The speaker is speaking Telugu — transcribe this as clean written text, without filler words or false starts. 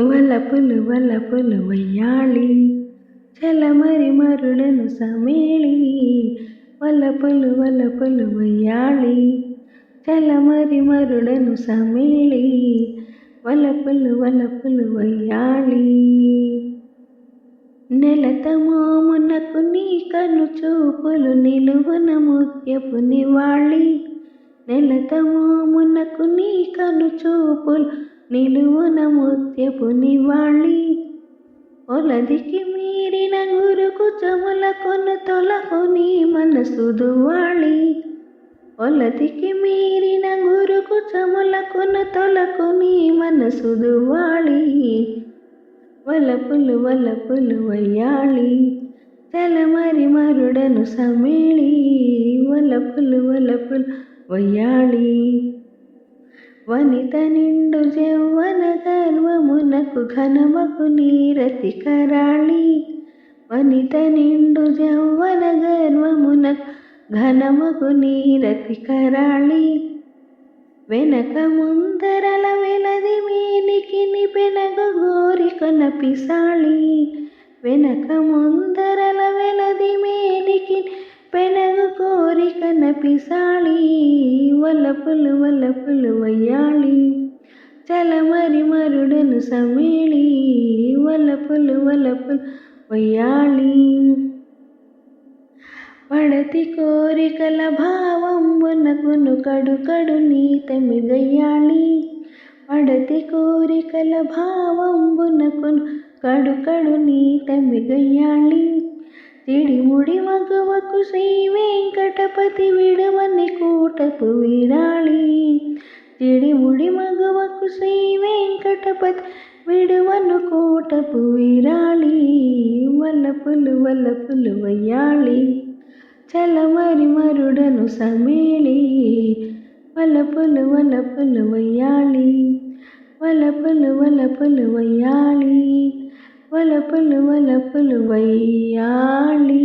వలపులు వలపులు వయ్యాళి చలమరి మరుడను సమేళి వలపులు వలపులు వయ్యాళి చలమరి మరుడను సమేళి వలపులు వలపులు వయ్యాళి నెలతమోమునకు నీ కను చూపులు నిలువన ముత్యపు నివాళి నెలతమోమునకు నీ కను చూపులు నిలువన ముత్యపు నివాళి ఒలదికి మీరిన గురుకు చములకొను తొలకు నీ మనసు దువాళి ఒలదికి మీరిన గురుకు చములకొను తొలకు నీ మనసు దువాళి వలపులు వలపులు వయ్యాళి చలమరి మరుడను సమేళి వలపులు వలపులు వయ్యాళి వనిత నిండు జవ్వన గర్వమునకు ఘనమకు నీరతి కరాళి వనిత నిండు జవ్వన గర్వమునకు ఘనమకు నీరతి కరాళి వెనక ముందరల వెలది మేనికి పెనగు గోరికొన పిసాళి వెనక ముందరల వెలది మేనికి పెనగు కోరికన పిసాళి వలపులు వలపులు వయ్యాళి చలమరి మరుడను సమేళి వలపులు వలపులు వయ్యాళి పడతి కోరికల భావంబునకును కడుకడు నీతమి గయ్యాళి పడతి కోరికల భావంబునకును కడుకడు నీతమి గయ్యాళి తిడిముడి మగవకు శ్రీ వెంకటపతి విడవని కూటపు విరాళి తిడిముడి మగవకు శ్రీ వెంకటపతి విడువను కూటపు విరాళి వలపులు వలపులు వయ్యాళి చలమరి మరుడను సమేళి వలపులు వలపులు వయ్యాళి వలపులు వలపులు వయ్యాళి వలపులు వలపులు వయ్యాళి.